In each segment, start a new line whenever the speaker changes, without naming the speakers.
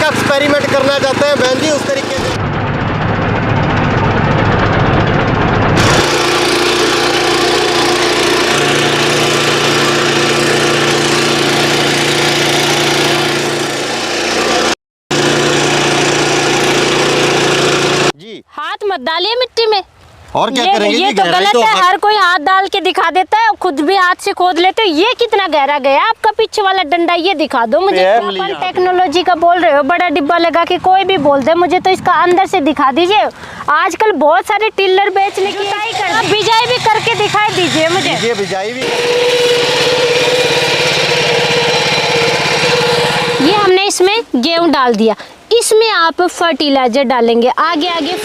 Experiment करना चाहते हैं बहन जी उस तरीके से। जी
हाथ मत डालिए मिट्टी में।
और क्या करेंगे?
ये तो गलत है। हर कोई हाथ डाल के दिखा देता है, खुद भी हाथ से खोद लेते हो। ये कितना गहरा गया आपका पीछे वाला डंडा, ये दिखा दो मुझे। अपन टेक्नोलॉजी का बोल रहे हो, बड़ा डिब्बा लगा के कोई भी बोल दे, मुझे तो इसका अंदर से दिखा दीजिए। आजकल बहुत सारे टिलर बेचने की बिजाई भी करके दिखाई दीजिए मुझे।
बिजाई भी।
ये हमने इसमें गेहूं डाल दिया, इसमें आप फर्टिलाइजर डालेंगे। आगे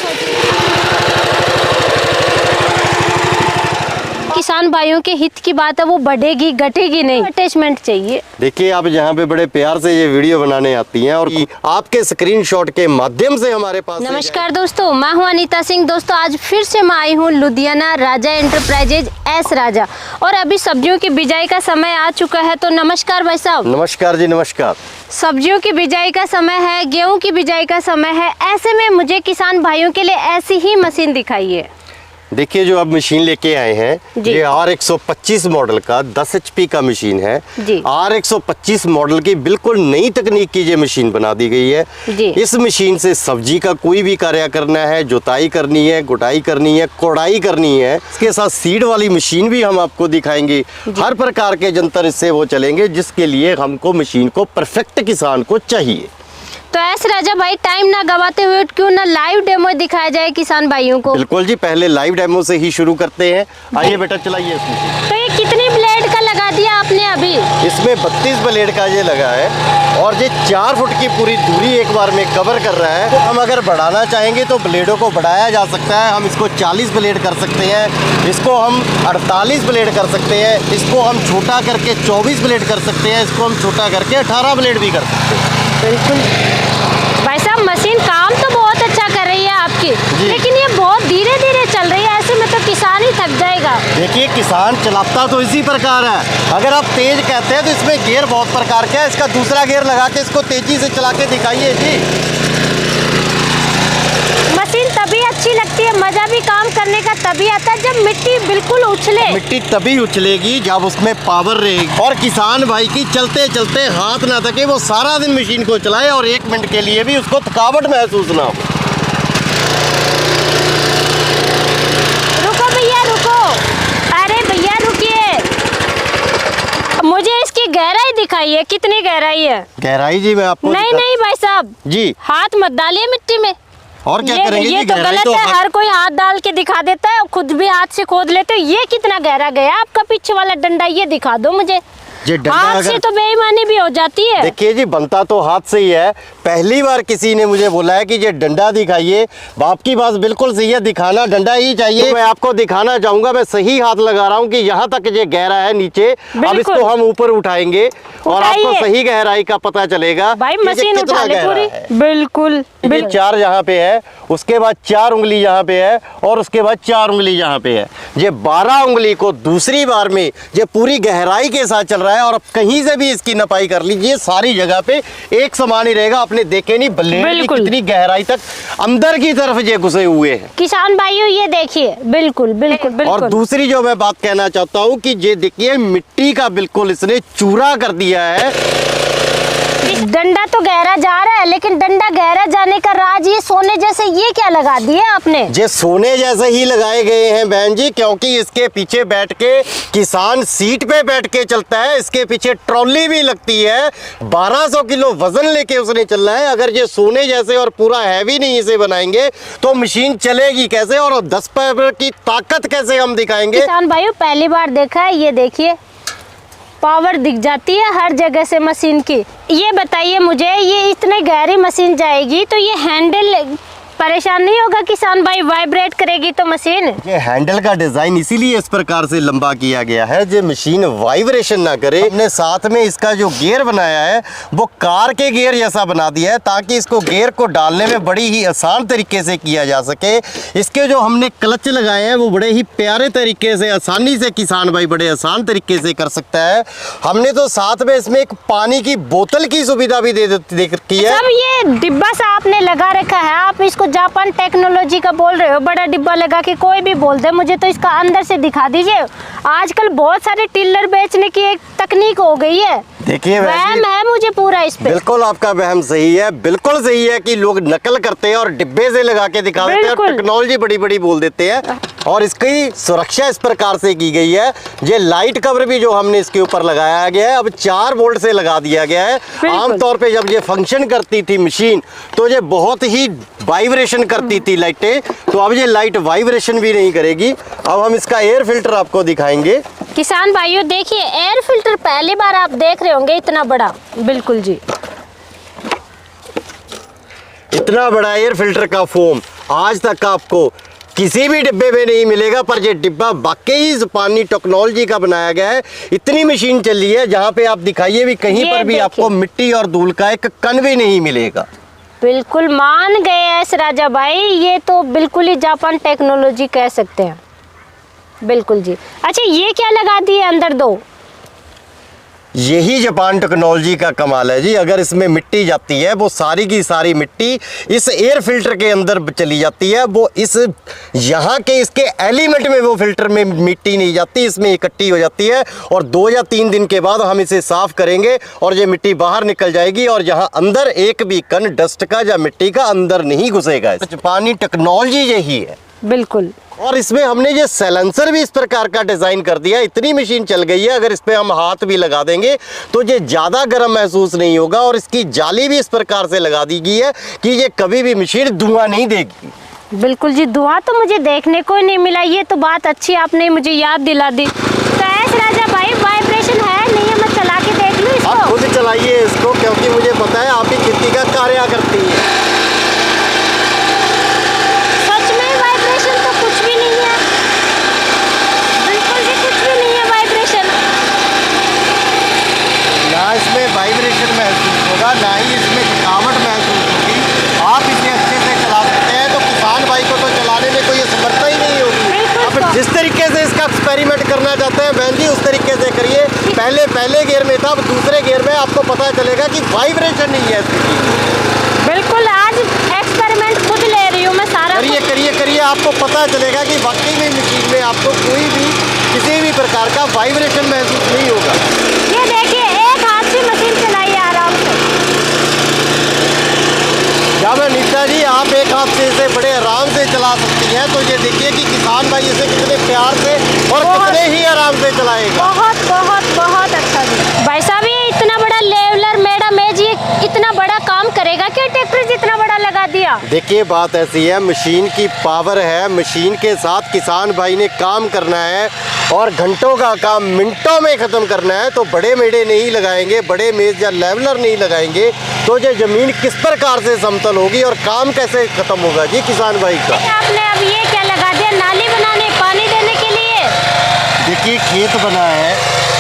किसान भाइयों के हित की बात है, वो बढ़ेगी घटेगी नहीं। अटैचमेंट चाहिए।
देखिए आप जहाँ पे बड़े प्यार से ये वीडियो बनाने आती हैं और आपके स्क्रीनशॉट के माध्यम से हमारे पास।
नमस्कार दोस्तों, मैं हूँ अनीता सिंह। दोस्तों आज फिर से मैं आई हूँ लुधियाना राजा एंटरप्राइजेज एस राजा, और अभी सब्जियों की बिजाई का समय आ चुका है। तो नमस्कार भाई साहब।
नमस्कार जी नमस्कार।
सब्जियों की बिजाई का समय है, गेहूं की बिजाई का समय है। ऐसे में मुझे किसान भाइयों के लिए ऐसी ही मशीन दिखाइए।
देखिए जो अब मशीन लेके आए हैं ये R125 मॉडल का 10 HP का मशीन है। R125 मॉडल की बिल्कुल नई तकनीक की ये मशीन बना दी गई है। इस मशीन से सब्जी का कोई भी कार्य करना है, जुताई करनी है, गुटाई करनी है, कोड़ाई करनी है, इसके साथ सीड वाली मशीन भी हम आपको दिखाएंगे। हर प्रकार के जंतर इससे वो चलेंगे जिसके लिए हमको मशीन को परफेक्ट किसान को चाहिए।
तो एस राजा भाई टाइम ना गवाते हुए क्यों ना लाइव डेमो दिखाया जाए किसान भाइयों को।
बिल्कुल जी, पहले लाइव डेमो से ही शुरू करते हैं। आइए बेटा चलाइए इसमें।
तो ये कितनी ब्लेड का लगा दिया आपने अभी?
इसमें 32 ब्लेड का ये लगा है और ये 4 फुट की पूरी दूरी एक बार में कवर कर रहा है। तो हम अगर बढ़ाना चाहेंगे तो ब्लेडों को बढ़ाया जा सकता है। हम इसको 40 ब्लेड कर सकते हैं, इसको हम 48 ब्लेड कर सकते हैं, इसको हम छोटा करके 24 ब्लेड कर सकते हैं, इसको हम छोटा करके 18 ब्लेड भी कर सकते हैं।
बिल्कुल भाई साहब, मशीन काम तो बहुत अच्छा कर रही है आपकी, लेकिन ये बहुत धीरे धीरे चल रही है। ऐसे में तो किसान ही थक जाएगा।
देखिए किसान चलाता तो इसी प्रकार है। अगर आप तेज कहते हैं तो इसमें गियर बहुत प्रकार का है। इसका दूसरा गियर लगा के इसको तेजी से चला के दिखाइए जी।
मशीन तभी अच्छी लगती है, मजा भी काम करने का तभी आता है जब मिट्टी बिल्कुल उछले।
मिट्टी तभी उछलेगी जब उसमें पावर रहेगी। और किसान भाई की चलते चलते हाथ ना थके, वो सारा दिन मशीन को चलाए और 1 मिनट के लिए भी उसको थकावट महसूस ना हो।
रुको भैया रुको, अरे भैया रुकिए, मुझे इसकी गहराई दिखाइए, कितनी गहराई है?
गहराई जी मैं आपको
नहीं भाई साहब
जी,
हाथ मत डालिए मिट्टी में।
और क्या करेंगे?
ये तो गलत है। हर कोई हाथ डाल के दिखा देता है, खुद भी हाथ से खोद लेते हो। ये कितना गहरा गया आपका पीछे वाला डंडा, ये दिखा दो मुझे। हाथ से तो बेईमानी भी हो जाती है।
देखिए जी बनता तो हाथ से ही है। पहली बार किसी ने मुझे बोला है कि ये डंडा दिखाइए। बाप की बात बिल्कुल सही है, दिखाना डंडा ही चाहिए। तो मैं आपको दिखाना चाहूंगा, मैं सही हाथ लगा रहा हूँ कि यहाँ तक ये गहरा है नीचे। अब इसको हम ऊपर उठाएंगे और आपको सही गहराई का पता चलेगा।
भाई मशीन उठा ले पूरी। बिल्कुल
4 यहाँ पे है, उसके बाद 4 उंगली यहाँ पे है और उसके बाद 4 उंगली यहाँ पे है। ये 12 उंगली को दूसरी बार में ये पूरी गहराई के साथ चल रहा है। और अब कहीं से भी इसकी नपाई कर लीजिए, सारी जगह पे एक समान ही रहेगा। आपने देखे नहीं ब्लेड कितनी गहराई तक अंदर की तरफ ये घुसे हुए हैं।
किसान भाइयों ये देखिए, बिल्कुल बिल्कुल बिल्कुल।
और दूसरी जो मैं बात कहना चाहता हूँ कि ये देखिए मिट्टी का बिल्कुल इसने चूरा कर दिया है।
डंडा तो गहरा जा रहा है, लेकिन डंडा गहरा जाने का राज ये सोने जैसे ये क्या लगा दिया आपने?
ये सोने जैसे ही लगाए गए हैं बहन जी, क्योंकि इसके पीछे बैठ के किसान सीट पे बैठ के चलता है। इसके पीछे ट्रॉली भी लगती है, 1200 किलो वजन लेके उसने चलना है। अगर ये सोने जैसे और पूरा हैवी नहीं इसे बनाएंगे तो मशीन चलेगी कैसे और 10 पैर की ताकत कैसे हम दिखाएंगे?
किसान भाइयों पहली बार देखा है, ये देखिए पावर दिख जाती है हर जगह से मशीन की। ये बताइए मुझे, ये इतने गहरी मशीन जाएगी तो ये हैंडल परेशान नहीं होगा किसान भाई, वाइब्रेट करेगी तो मशीन?
ये हैंडल का डिजाइन इसीलिए इस प्रकार से लंबा किया गया है जो मशीन वाइब्रेशन ना करे। हमने साथ में इसका जो गियर बनाया है वो कार के गियर जैसा बना दिया है ताकि इसको गियर को डालने में बड़ी ही आसान तरीके से किया जा सके। इसके जो हमने क्लच लगाए हैं वो बड़े ही प्यारे तरीके से आसानी से किसान भाई बड़े आसान तरीके से कर सकता है। हमने तो साथ में इसमें एक पानी की बोतल की सुविधा भी दे रखी है।
सब ये डिब्बा सा आपने लगा रखा है, आप इसको जापान टेक्नोलॉजी का बोल रहे हो, बड़ा डिब्बा लगा के कोई भी बोल दे, मुझे तो इसका अंदर से दिखा दीजिए। आजकल बहुत सारे टिल्लर बेचने की एक तकनीक हो गई है।
देखिए
वहम है मुझे पूरा इस पे।
बिल्कुल आपका वहम सही है, बिल्कुल सही है कि लोग नकल करते हैं और डिब्बे से लगा के दिखा देते हैं, टेक्नोलॉजी बड़ी बड़ी बोल देते हैं। और इसकी सुरक्षा इस प्रकार से की गई है, ये लाइट कवर भी जो हमने इसके ऊपर लगाया गया है अब 4 वोल्ट से लगा दिया गया है। आमतौर पे जब ये फंक्शन करती थी मशीन तो ये बहुत ही वाइब्रेशन करती थी लाइटें, तो अब ये लाइट वाइब्रेशन भी नहीं करेगी। अब हम इसका एयर फिल्टर आपको दिखाएंगे।
किसान भाइयों देखिए, एयर फिल्टर पहली बार आप देख रहे होंगे इतना बड़ा। बिल्कुल जी,
इतना बड़ा एयर फिल्टर का फोम आज तक आपको किसी भी डिब्बे में नहीं मिलेगा, पर ये डिब्बा वाकई जापानी टेक्नोलॉजी का बनाया गया है। इतनी मशीन चली है जहाँ पे आप दिखाइए भी कहीं पर भी आपको मिट्टी और धूल का एक कण भी नहीं मिलेगा।
बिल्कुल मान गए एस राजा भाई, ये तो बिल्कुल ही जापान टेक्नोलॉजी कह सकते हैं। बिल्कुल जी। अच्छा ये क्या लगा दिए अंदर दो?
यही जापान टेक्नोलॉजी का कमाल है जी। अगर इसमें मिट्टी जाती है वो सारी की सारी मिट्टी इस एयर फिल्टर के अंदर चली जाती है, वो इस यहाँ के इसके एलिमेंट में वो फिल्टर में मिट्टी नहीं जाती, इसमें इकट्ठी हो जाती है और 2 या 3 दिन के बाद हम इसे साफ करेंगे और ये मिट्टी बाहर निकल जाएगी और यहाँ अंदर एक भी कण डस्ट का या मिट्टी का अंदर नहीं घुसेगा। जापानी टेक्नोलॉजी यही है।
बिल्कुल।
और इसमें हमने ये साइलेंसर भी इस प्रकार का डिजाइन कर दिया। इतनी मशीन चल गई है, अगर इस पे हम हाथ भी लगा देंगे तो ये ज्यादा गर्म महसूस नहीं होगा और इसकी जाली भी इस प्रकार से लगा दी गई है कि ये कभी भी मशीन धुआं नहीं देगी।
बिल्कुल जी, धुआं तो मुझे देखने को नहीं मिला, ये तो बात अच्छी आपने मुझे याद दिला दी। तो एस राजा भाई वाइब्रेशन है नहीं है, मैं चला के देख लूं इसको?
आप खुद चलाइए इसको, क्योंकि मुझे पता है आप ही खेती का कार्य करती है। इसमें वाइब्रेशन महसूस होगा, ना ही इसमें थकावट महसूस होगी। आप इसे अच्छे से चला सकते हैं, तो किसान भाई को तो चलाने में कोई समस्या ही नहीं होगी। अब जिस तरीके से इसका एक्सपेरिमेंट करना चाहते हैं बहन जी उस तरीके से करिए। पहले गियर में था, अब दूसरे गियर में आपको पता चलेगा कि वाइब्रेशन नहीं है इसकी।
बिल्कुल, आज एक्सपेरिमेंट खुद ले रही हूँ मैं सारा।
करिए, आपको पता चलेगा कि वाकई में मशीन में आपको कोई भी किसी भी प्रकार का वाइब्रेशन महसूस नहीं होगा।
ये देखिए, एक हाथ से मशीन चलाइए आराम से।
जब नीता जी आप एक हाथ से इसे बड़े आराम से चला सकती हैं, तो ये देखिए कि किसान भाई इसे कितने प्यार से और कितने ही आराम से चलाएगा।
बहुत बहुत बहुत अच्छा जी। भाई साहब ये इतना बड़ा लेवलर मैडम है जी, इतना बड़ा काम करेगा क्या ट्रैक्टर जितना बड़ा लगा दिया? देखिए
बात ऐसी है, मशीन की पावर है, मशीन के साथ किसान भाई ने काम करना है और घंटों का काम मिनटों में ख़त्म करना है। तो बड़े मेढ़े नहीं लगाएंगे, बड़े मेज या लेवलर नहीं लगाएंगे तो ये ज़मीन किस प्रकार से समतल होगी और काम कैसे ख़त्म होगा जी किसान भाई का।
आपने अब ये क्या लगा दिया? नाली बनाने, पानी देने के लिए?
देखिए खेत बना है,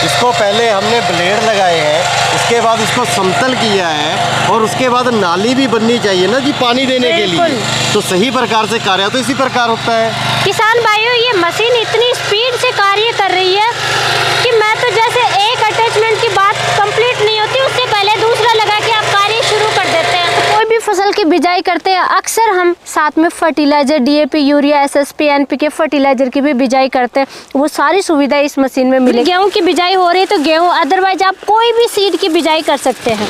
इसको पहले हमने ब्लेड लगाए हैं, इसके बाद इसको समतल किया है और उसके बाद नाली भी बननी चाहिए ना जी पानी देने के लिए, तो सही प्रकार से कार्य तो इसी प्रकार होता है।
किसान भाइयों ये मशीन इतनी स्पीड से कार्य कर रही है कि मैं तो जैसे एक अटैचमेंट की बात कंप्लीट नहीं होती उससे पहले दूसरा लगा के आप कार्य शुरू कर देते हैं। कोई भी फसल की बिजाई करते हैं अक्सर हम साथ में fertiliser, DAP, urea, SSP, NPK fertiliser की भी बिजाई करते हैं। वो सारी सुविधा इस मशीन में मिलेगी। गेहूं की बिजाई हो रही है तो गेहूं, अदरवाइज आप कोई भी सीड की बिजाई कर सकते हैं।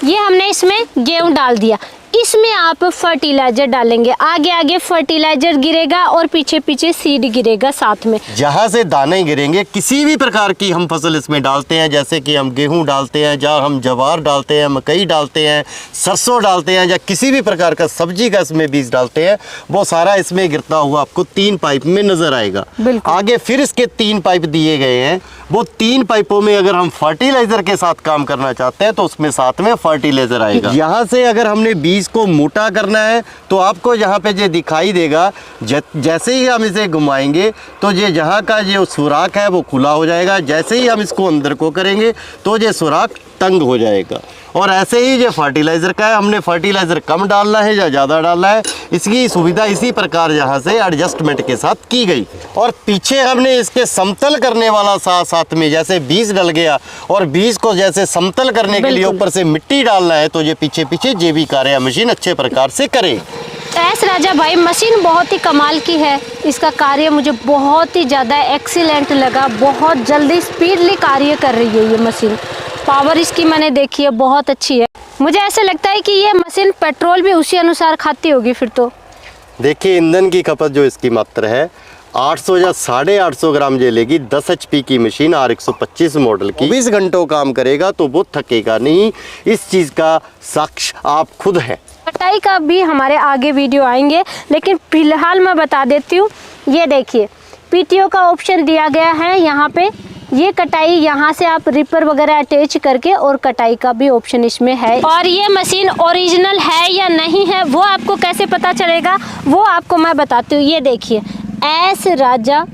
ये हमने इसमें गेहूं डाल दिया, इसमें आप फर्टिलाइजर डालेंगे, आगे आगे फर्टिलाइजर गिरेगा और पीछे पीछे सीड गिरेगा साथ में।
जहाँ से दाने गिरेंगे किसी भी प्रकार की हम फसल इसमें डालते हैं, जैसे कि हम गेहूं डालते हैं, जहाँ हम ज्वार डालते हैं, मकई डालते हैं, सरसों डालते हैं या किसी भी प्रकार का सब्जी का इसमें बीज डालते हैं, वो सारा इसमें गिरता हुआ आपको 3 पाइप में नजर आएगा। आगे फिर इसके 3 पाइप दिए गए हैं, वो 3 पाइपों में अगर हम फर्टिलाइजर के साथ काम करना चाहते हैं तो उसमें साथ में फर्टिलाइजर आएगा। यहाँ से अगर हमने बीज इसको मोटा करना है तो आपको यहाँ पे जो दिखाई देगा, जैसे ही हम इसे घुमाएंगे तो ये जहाँ का जो सुराख है वो खुला हो जाएगा। जैसे ही हम इसको अंदर को करेंगे तो ये सुराख तंग हो जाएगा। और ऐसे ही जो फर्टिलाइज़र का है, हमने फर्टिलाइज़र कम डालना है या ज़्यादा डालना है, इसकी सुविधा इसी प्रकार यहाँ से एडजस्टमेंट के साथ की गई। और पीछे हमने इसके समतल करने वाला साथ में, जैसे बीज डल गया और बीज को जैसे समतल करने के लिए ऊपर से मिट्टी डालना है तो ये पीछे पीछे जे भी कार्य मशीन अच्छे प्रकार से करे।
एस राजा भाई, मशीन बहुत ही कमाल की है। इसका कार्य मुझे बहुत ही ज़्यादा एक्सीलेंट लगा। बहुत जल्दी स्पीडली कार्य कर रही है ये मशीन। पावर इसकी मैंने देखी है, बहुत अच्छी है। मुझे ऐसे लगता है कि ये मशीन पेट्रोल भी उसी अनुसार खाती होगी फिर तो।
देखिए ईंधन की खपत जो इसकी मात्रा है 800 या 850 ग्राम जे लेगी। 10 HP की मशीन R125 मॉडल की 20 घंटों काम करेगा तो वो थकेगा नहीं। इस चीज़ का साक्ष्य आप खुद हैं।
कटाई का भी हमारे आगे वीडियो आएंगे, लेकिन फिलहाल मैं बता देती हूँ। ये देखिए PTO का ऑप्शन दिया गया है यहाँ पे। ये कटाई यहाँ से आप रिपर वगैरह अटैच करके, और कटाई का भी ऑप्शन इसमें है। और ये मशीन ओरिजिनल है या नहीं है वो आपको कैसे पता चलेगा, वो आपको मैं बताती हूँ। ये देखिए एस राजा,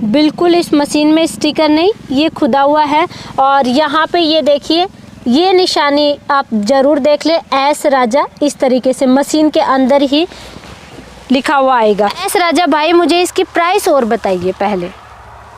बिल्कुल इस मशीन में स्टिकर नहीं, ये खुदा हुआ है। और यहाँ पे ये देखिए, ये निशानी आप ज़रूर देख ले, एस राजा इस तरीके से मशीन के अंदर ही लिखा हुआ आएगा। एस राजा भाई, मुझे इसकी प्राइस और बताइए पहले।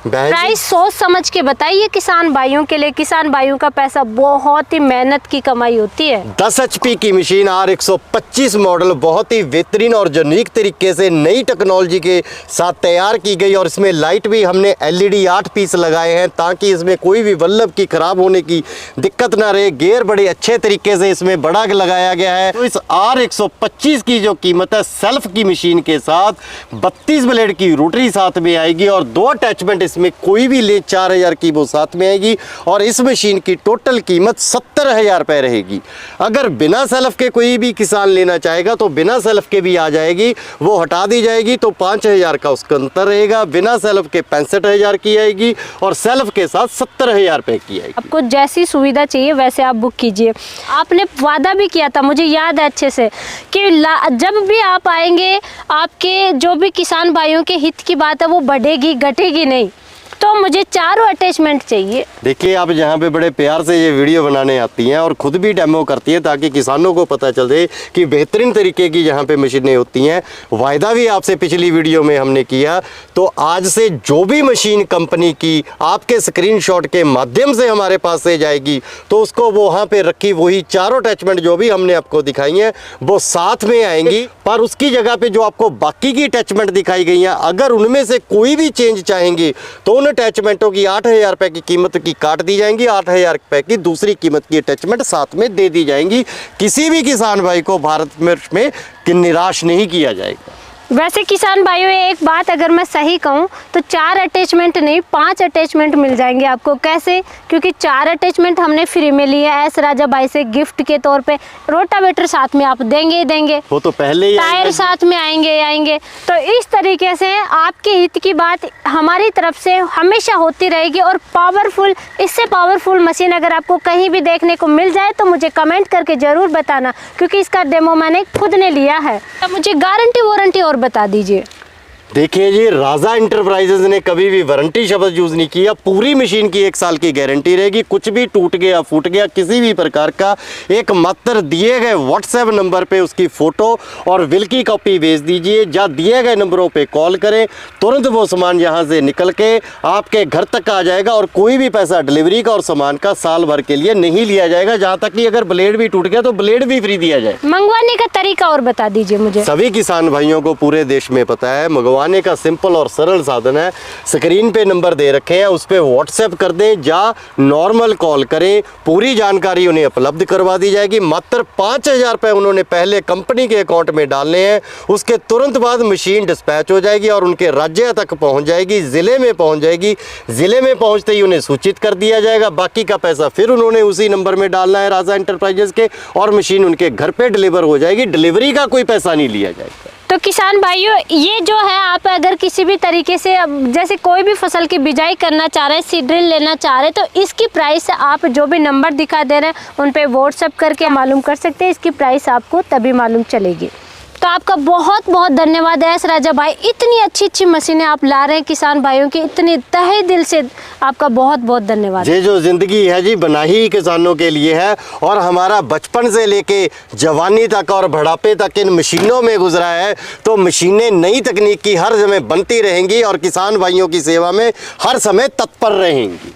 प्राइस सोच समझ के बताइए किसान भाइयों के लिए। किसान भाइयों का पैसा बहुत ही मेहनत की कमाई होती है।
10 HP की मशीन R125 मॉडल बहुत ही बेहतरीन और यूनिक तरीके से नई टेक्नोलॉजी के साथ तैयार की गई। और इसमें लाइट भी हमने LED 8 पीस लगाए हैं ताकि इसमें कोई भी बल्ब की खराब होने की दिक्कत ना रहे। गियर बड़े अच्छे तरीके से इसमें बड़ा लगाया गया है। तो इस R125 की जो कीमत है, सेल्फ की मशीन के साथ 32 ब्लेड की रोटरी साथ में आएगी और 2 अटैचमेंट इसमें कोई भी ले 4000 की वो साथ में आएगी। और इस मशीन की टोटल कीमत 70,000 रुपये रहेगी। अगर बिना सेल्फ के कोई भी किसान लेना चाहेगा तो बिना सेल्फ के भी आ जाएगी, वो हटा दी जाएगी तो 5000 का उसका अंतर रहेगा। बिना सेल्फ के 65,000 की आएगी और सेल्फ के साथ 70,000 रुपये की आएगी।
आपको जैसी सुविधा चाहिए वैसे आप बुक कीजिए। आपने वादा भी किया था, मुझे याद है अच्छे से, कि जब भी आप आएंगे आपके जो भी किसान भाइयों के हित की बात है वो बढ़ेगी घटेगी नहीं। तो मुझे 4 अटैचमेंट चाहिए।
देखिए आप जहाँ पे बड़े प्यार से ये वीडियो बनाने आती हैं और ख़ुद भी डेमो करती हैं ताकि किसानों को पता चले कि बेहतरीन तरीके की यहाँ पे मशीनें होती हैं। वायदा भी आपसे पिछली वीडियो में हमने किया। तो आज से जो भी मशीन कंपनी की आपके स्क्रीनशॉट के माध्यम से हमारे पास से जाएगी तो उसको वो वहाँ पे रखी वही 4 अटैचमेंट जो भी हमने आपको दिखाई हैं वो साथ में आएंगी। पर उसकी जगह पे जो आपको बाकी की अटैचमेंट दिखाई गई हैं, अगर उनमें से कोई भी चेंज चाहेंगे तो उन अटैचमेंटों की 8000 रुपये की कीमत की काट दी जाएंगी। 8000 रुपये की दूसरी कीमत की अटैचमेंट साथ में दे दी जाएंगी। किसी भी किसान भाई को भारत में निराश नहीं किया जाएगा।
वैसे किसान भाइयों, एक बात अगर मैं सही कहूँ तो 4 अटैचमेंट नहीं 5 अटैचमेंट मिल जाएंगे आपको। कैसे? क्योंकि 4 अटैचमेंट हमने फ्री में लिए एस राजा भाई से गिफ्ट के तौर पे। रोटावेटर साथ में आप देंगे ही देंगे,
वो तो पहले ही
टायर साथ में आएंगे। तो इस तरीके से आपके हित की बात हमारी तरफ से हमेशा होती रहेगी। और पावरफुल, इससे पावरफुल मशीन अगर आपको कहीं भी देखने को मिल जाए तो मुझे कमेंट करके ज़रूर बताना, क्योंकि इसका डेमो मैंने खुद ने लिया है। तो मुझे गारंटी वारंटी और बता दीजिए।
देखिए जी, राजा इंटरप्राइजेज ने कभी भी वारंटी शब्द यूज नहीं किया। पूरी मशीन की 1 साल की गारंटी रहेगी। कुछ भी टूट गया फूट गया किसी भी प्रकार का, एक मात्र दिए गए व्हाट्सएप नंबर पे उसकी फोटो और बिल की कॉपी भेज दीजिए। या दिए गए नंबरों पे कॉल करें, तुरंत वो सामान यहाँ से निकल के आपके घर तक आ जाएगा। और कोई भी पैसा डिलीवरी का और सामान का साल भर के लिए नहीं लिया जाएगा। जहाँ तक कि अगर ब्लेड भी टूट गया तो ब्लेड भी फ्री दिया जाए।
मंगवाने का तरीका और बता दीजिए मुझे।
सभी किसान भाइयों को पूरे देश में पता है, मंगवाने का सिंपल और सरल साधन है। स्क्रीन पे नंबर दे रखे हैं, उस पे व्हाट्सएप कर दें या नॉर्मल कॉल करें। पूरी जानकारी उन्हें उपलब्ध करवा दी जाएगी। मात्र 5000 रुपये उन्होंने पहले कंपनी के अकाउंट में डालने हैं। उसके तुरंत बाद मशीन डिस्पैच हो जाएगी और उनके राज्य तक पहुंच जाएगी, ज़िले में पहुंच जाएगी। ज़िले में पहुंचते ही उन्हें सूचित कर दिया जाएगा। बाकी का पैसा फिर उन्होंने उसी नंबर में डालना है राजा इंटरप्राइजेज के, और मशीन उनके घर पे डिलीवर हो जाएगी। डिलीवरी का कोई पैसा नहीं लिया जाएगा।
तो किसान भाइयों, ये जो है आप अगर किसी भी तरीके से जैसे कोई भी फसल की बिजाई करना चाह रहे हैं, सीड ड्रिल लेना चाह रहे हैं, तो इसकी प्राइस आप जो भी नंबर दिखा दे रहे हैं उन पे व्हाट्सएप करके मालूम कर सकते हैं। इसकी प्राइस आपको तभी मालूम चलेगी। तो आपका बहुत बहुत धन्यवाद है राजा भाई, इतनी अच्छी अच्छी मशीनें आप ला रहे हैं किसान भाइयों की, इतने तहे दिल से आपका बहुत बहुत धन्यवाद।
ये जो जिंदगी है जी बना ही किसानों के लिए है, और हमारा बचपन से लेके जवानी तक और बुढ़ापे तक इन मशीनों में गुजरा है। तो मशीनें नई तकनीक की हर समय बनती रहेंगी और किसान भाइयों की सेवा में हर समय तत्पर रहेंगी।